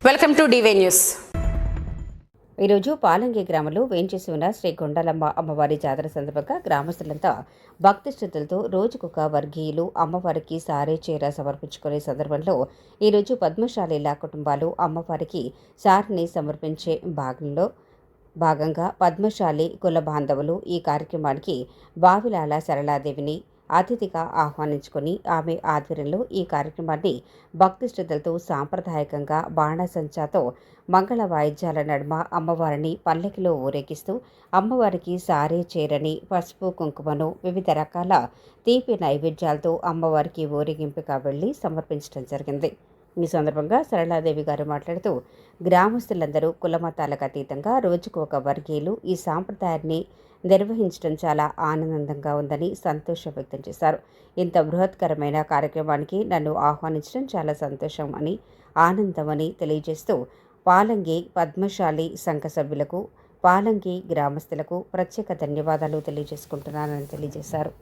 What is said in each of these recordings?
Welcome to DY news. ఈరోజు పాలంగి గ్రామంలో వేంచేసి ఉన్న శ్రీ కొండలమ్మ అమ్మవారి జాతర సందర్భంగా గ్రామస్తులంతా భక్తి శ్రద్ధలతో రోజుకొక వర్గీయులు అమ్మవారికి సారే చీర సమర్పించుకునే సందర్భంలో ఈరోజు పద్మశాలిల కుటుంబాలు అమ్మవారికి సారిని సమర్పించే భాగంగా పద్మశాలి కుల బాంధవులు ఈ కార్యక్రమానికి వావిలాల సరళాదేవిని అతిథిగా ఆహ్వానించుకొని ఆమె ఆధ్వర్యంలో ఈ కార్యక్రమాన్ని భక్తి శ్రద్ధలతో సాంప్రదాయకంగా బాణసంచాతో మంగళ వాయిద్యాల నడుమ అమ్మవారిని పల్లకిలో ఊరేగిస్తూ అమ్మవారికి సారే చీరని పసుపు కుంకుమను వివిధ రకాల తీపి నైవేద్యాలతో అమ్మవారికి ఊరేగింపుగా వెళ్లి సమర్పించడం జరిగింది. ఈ సందర్భంగా సరళాదేవి గారు మాట్లాడుతూ గ్రామస్తులందరూ కులమతాలకు అతీతంగా రోజుకు ఒక వర్గీయులు ఈ సాంప్రదాయాన్ని నిర్వహించడం చాలా ఆనందంగా ఉందని సంతోషం వ్యక్తం చేశారు. ఇంత బృహత్కరమైన కార్యక్రమానికి నన్ను ఆహ్వానించడం చాలా సంతోషం అని ఆనందమని తెలియజేస్తూ పాలంగి పద్మశాలి సంఘ సభ్యులకు పాలంగి గ్రామస్తులకు ప్రత్యేక ధన్యవాదాలు తెలియజేసుకుంటున్నానని తెలియజేశారు.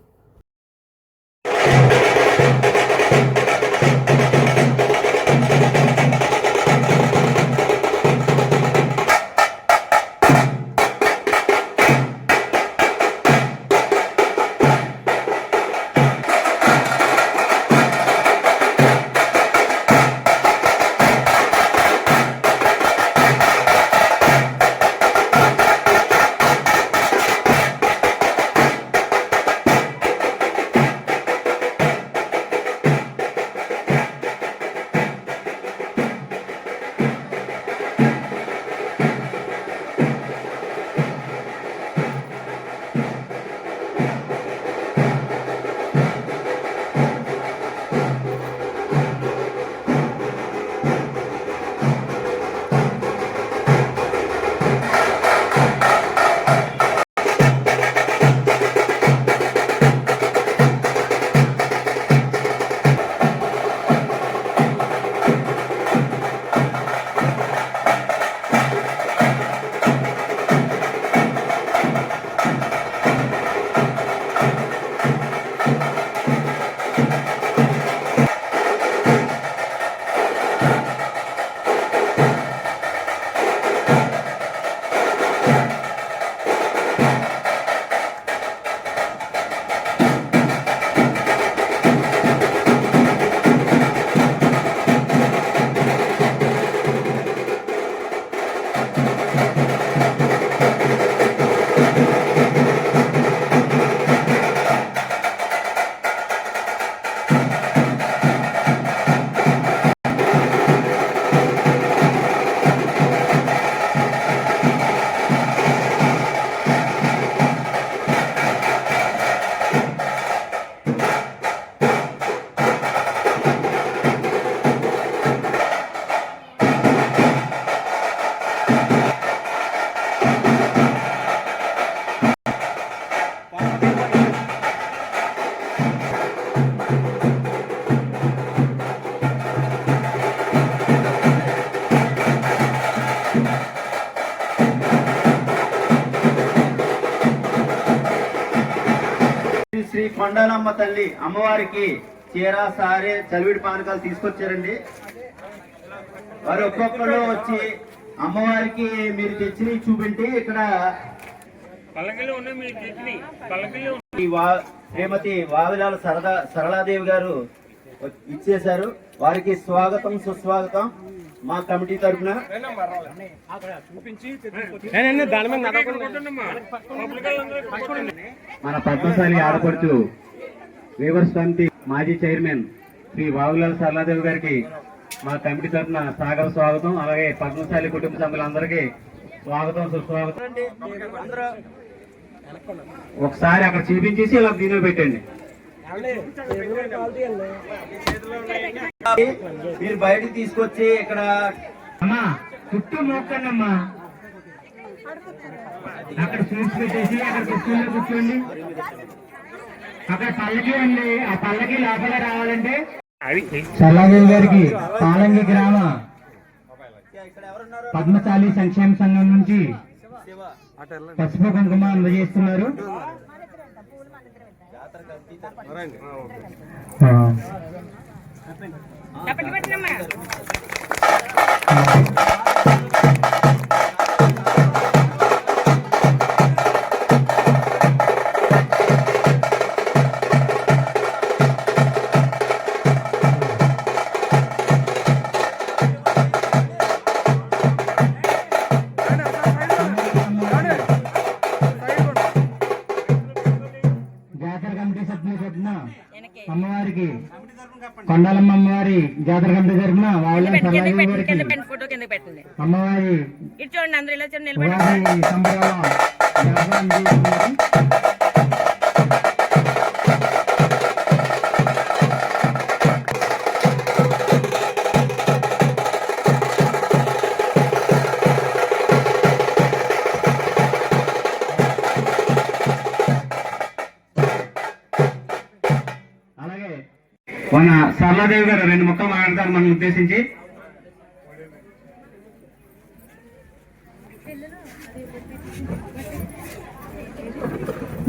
శ్రీ కొండలమ్మ తల్లి అమ్మవారికి చీర సారే చలివిడి పానకాలు తీసుకొచ్చారండి. వారు ఒక్కొక్కరు వచ్చి అమ్మవారికి మీరు తెచ్చినవి చూపించి ఇక్కడ శ్రీమతి వావిలాల సరళాదేవి గారు ఇచ్చేశారు. వారికి స్వాగతం సుస్వాగతం మా కమిటీ తరఫున. మన పద్మశాలి ఆడపడుచు వీవర్స్ కమిటీ మాజీ చైర్మన్ శ్రీ వావిలాల సరళాదేవి గారికి మా కమిటీ తరఫున సాగర స్వాగతం. అలాగే పద్మశాలి కుటుంబ సభ్యులందరికీ స్వాగతం సుస్వాగతం. ఒకసారి అక్కడ చూపించేసి ఇలా దీనిలో పెట్టండి. మీరు బయటకు తీసుకొచ్చి ఇక్కడ అమ్మా చుట్టూ మోక్కండి అమ్మా. అక్కడ స్వీట్స్ పెట్టేసి అక్కడ కూర్చోండి. అక్కడ పల్లకి ఉంది, ఆ పల్లకి లోపల రావాలంటే సరళాదేవి గారికి పాలంగి గ్రామ పద్మశాలి సంక్షేమ సంఘం నుంచి పసుపు కుంకుమ అందజేస్తున్నారు. చెప్పండి. జాతర కమిటీ సభ్యుల తరఫున అమ్మవారికి కొండాలమ్మ అమ్మవారి జాతర కమిటీ తరఫున అమ్మవారి ఉగాది సంబరాల జాతర చేస్తున్నారు. అలాగే మన సరళాదేవి గారు 2 ముక్కలు మాట్లాడతారు మనం ఉద్దేశించి.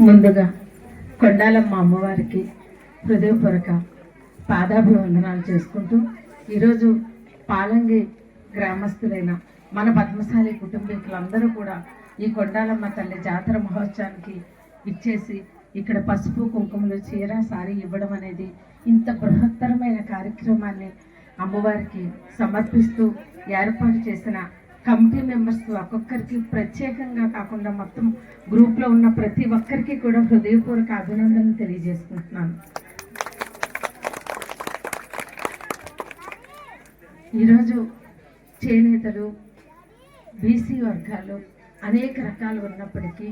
ముందుగా కొండాలమ్మ అమ్మవారికి హృదయపూర్వక పాదాభివందనాలు చేసుకుంటూ ఈరోజు పాలంగి గ్రామస్తులైన మన పద్మశాలి కుటుంబీకులందరూ కూడా ఈ కొండాలమ్మ తల్లి జాతర మహోత్సవానికి ఇచ్చేసి ఇక్కడ పసుపు కుంకుమలు చీర సారీ ఇవ్వడం అనేది ఇంత బృహత్తరమైన కార్యక్రమాన్ని అమ్మవారికి సమర్పిస్తూ ఏర్పాటు చేసిన కమిటీ మెంబర్స్ ఒక్కొక్కరికి ప్రత్యేకంగా కాకుండా మొత్తం గ్రూప్లో ఉన్న ప్రతి ఒక్కరికి కూడా హృదయపూర్వక అభినందనలు తెలియజేసుకుంటున్నాను. ఈరోజు చేనేతలు బీసీ వర్గాలు అనేక రకాలు ఉన్నప్పటికీ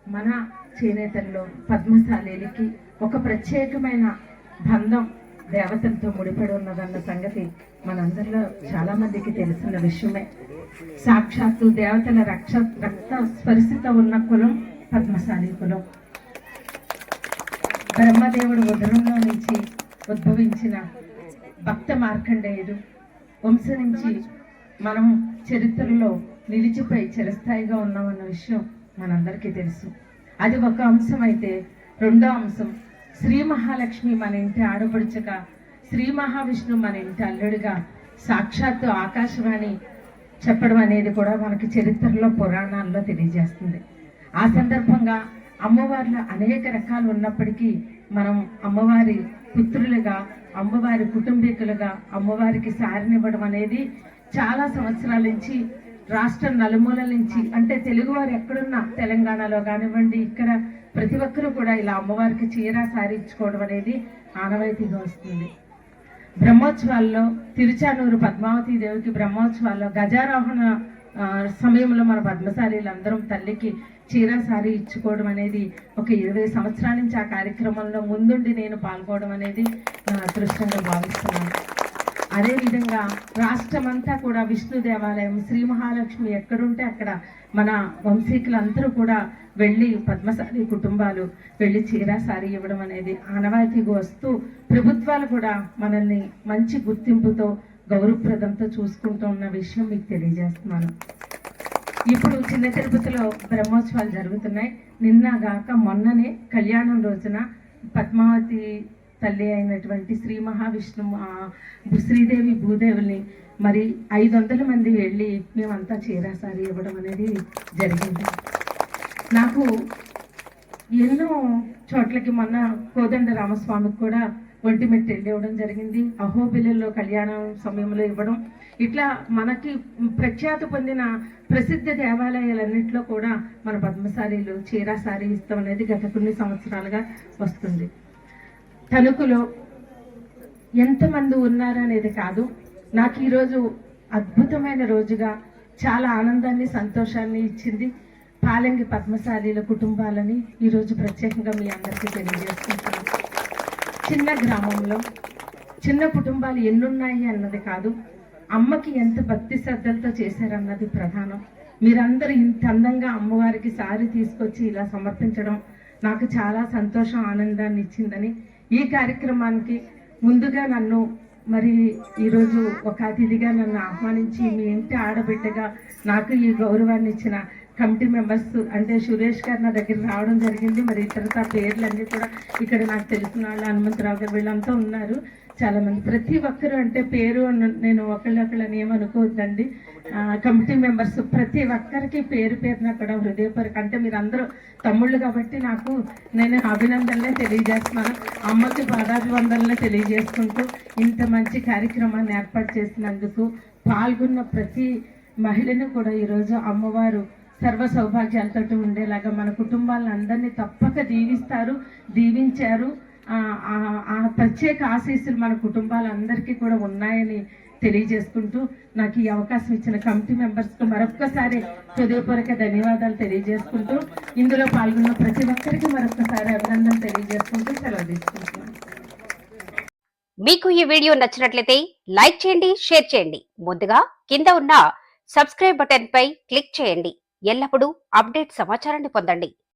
మన చేనేతల్లో పద్మశాలీలకి ఒక ప్రత్యేకమైన బంధం దేవతలతో ముడిపడి ఉన్నదన్న సంగతి మనందరిలో చాలా మందికి తెలిసిన విషయమే. సాక్షాత్తు దేవతల రక్త స్పర్శిత ఉన్న కులం పద్మశాలి కులం. బ్రహ్మదేవుడు ఉదరంలో నుంచి ఉద్భవించిన భక్త మార్కండేయుడు వంశం నుంచి మనం చరిత్రలో నిలిచిపోయి చిరస్థాయిగా ఉన్నామన్న విషయం మనందరికీ తెలుసు. అది ఒక అంశం అయితే, రెండో అంశం శ్రీ మహాలక్ష్మి మన ఇంటి ఆడపడుచుగా, శ్రీ మహావిష్ణు మన ఇంటి అల్లుడిగా సాక్షాత్తు ఆకాశవాణి చెప్పడం అనేది కూడా మనకి చరిత్రలో పురాణాల్లో తెలియజేస్తుంది. ఆ సందర్భంగా అమ్మవారిలో అనేక రకాలు ఉన్నప్పటికీ మనం అమ్మవారి పుత్రులుగా, అమ్మవారి కుటుంబీకులుగా అమ్మవారికి సారినివ్వడం అనేది చాలా సంవత్సరాల నుంచి రాష్ట్రం నలుమూలల నుంచి, అంటే తెలుగువారు ఎక్కడున్నా తెలంగాణలో కానివ్వండి, ఇక్కడ ప్రతి ఒక్కరూ కూడా ఇలా అమ్మవారికి చీర సారీ ఇచ్చుకోవడం అనేది ఆనవాయితీగా వస్తుంది. బ్రహ్మోత్సవాల్లో తిరుచానూరు పద్మావతి దేవికి బ్రహ్మోత్సవాల్లో గజారోహణ సమయంలో మన పద్మశాలీలందరం తల్లికి చీర సారీ ఇచ్చుకోవడం అనేది ఒక 20 సంవత్సరాల నుంచి ఆ కార్యక్రమంలో ముందుండి నేను పాల్గొనడం అనేది నా అదృష్టంగా భావిస్తున్నాను. అదేవిధంగా రాష్ట్రమంతా కూడా విష్ణు దేవాలయం, శ్రీ మహాలక్ష్మి ఎక్కడుంటే అక్కడ మన వంశీకులందరూ కూడా వెళ్ళి పద్మశాలి కుటుంబాలు వెళ్ళి చీర సారీ ఇవ్వడం అనేది ఆనవాయితీగా వస్తూ ప్రభుత్వాలు కూడా మనల్ని మంచి గుర్తింపుతో గౌరవప్రదంతో చూసుకుంటూ ఉన్న విషయం మీకు తెలియజేస్తున్నాను. ఇప్పుడు చిన్న తిరుపతిలో బ్రహ్మోత్సవాలు జరుగుతున్నాయి. నిన్నగాక మొన్ననే కళ్యాణం రోజున పద్మావతి తల్లి అయినటువంటి శ్రీ మహావిష్ణు శ్రీదేవి భూదేవుల్ని మరి 500 మంది వెళ్ళి మేమంతా చీర సారీ ఇవ్వడం అనేది జరిగింది. నాకు ఎన్నో చోట్లకి మొన్న కోదండ రామస్వామికి కూడా ఒంటిమిట్ట ఇవ్వడం జరిగింది. అహోబిలలో కళ్యాణం సమయంలో ఇవ్వడం, ఇట్లా మనకి ప్రఖ్యాతి పొందిన ప్రసిద్ధ దేవాలయాలన్నింటిలో కూడా మన పద్మశాలీలు చీర సారీ ఇస్తాం అనేది గత కొన్ని సంవత్సరాలుగా వస్తుంది. తణుకులో ఎంతమంది ఉన్నారనేది కాదు, నాకు ఈరోజు అద్భుతమైన రోజుగా చాలా ఆనందాన్ని సంతోషాన్ని ఇచ్చింది. పాలంగి పద్మశాలీల కుటుంబాలని ఈరోజు ప్రత్యేకంగా మీ అందరికీ తెలియజేసుకుంటున్నాను. చిన్న గ్రామంలో చిన్న కుటుంబాలు ఎన్నున్నాయి అన్నది కాదు, అమ్మకి ఎంత భక్తి శ్రద్ధలతో చేశారన్నది ప్రధానం. మీరందరూ ఇంత అందంగా అమ్మవారికి సారీ తీసుకొచ్చి ఇలా సమర్పించడం నాకు చాలా సంతోషం, ఆనందాన్ని ఇచ్చిందని ఈ కార్యక్రమానికి ముందుగా నన్ను మరి ఈరోజు ఒక అతిథిగా నన్ను ఆహ్వానించి మీ ఇంటి ఆడబిడ్డగా నాకు ఈ గౌరవాన్ని ఇచ్చిన కమిటీ మెంబర్స్ అంటే సురేష్ గారు నా దగ్గర రావడం జరిగింది. మరి ఇతరత పేర్లన్నీ కూడా ఇక్కడ నాకు తెలిసిన వాళ్ళు హనుమంతరావు గారు వీళ్ళంతా ఉన్నారు చాలా మంది. ప్రతి ఒక్కరు అంటే పేరు నేను ఒకళ్ళని ఏమనుకోవద్దండి. కమిటీ మెంబర్స్ ప్రతి ఒక్కరికి పేరు పేరున కూడా హృదయపూర్వక అంటే మీరు అందరూ తమ్ముళ్ళు కాబట్టి నేను అభినందనలే తెలియజేస్తున్నాను. అమ్మకి పాదాభివందనలే తెలియజేసుకుంటూ ఇంత మంచి కార్యక్రమాన్ని ఏర్పాటు చేసినందుకు పాల్గొన్న ప్రతి మహిళను కూడా ఈరోజు అమ్మవారు సర్వ సౌభాగ్యాలతో ఉండేలాగా మన కుటుంబాలందరినీ తప్పక దీవించారు. ఆ ప్రత్యేక ఆశీస్సులు మన కుటుంబాలందరికీ కూడా ఉన్నాయని తెలియజేసుకుంటూ నాకు ఈ అవకాశం ఇచ్చిన కమిటీ మెంబర్స్కు మరొక్కసారి హృదయపూర్వక ధన్యవాదాలు తెలియజేసుకుంటూ ఇందులో పాల్గొన్న ప్రతి ఒక్కరికి మరొక్కసారి అభినందన తెలియజేసుకుంటూ సెలవు తీసుకుంటున్నాను. మీకు ఈ వీడియో నచ్చినట్లయితే లైక్ చేయండి, షేర్ చేయండి. ముందుగా కింద ఉన్న సబ్స్క్రైబ్ బటన్ పై క్లిక్ చేయండి. ఎల్లప్పుడూ అప్డేట్ సమాచారాన్ని పొందండి.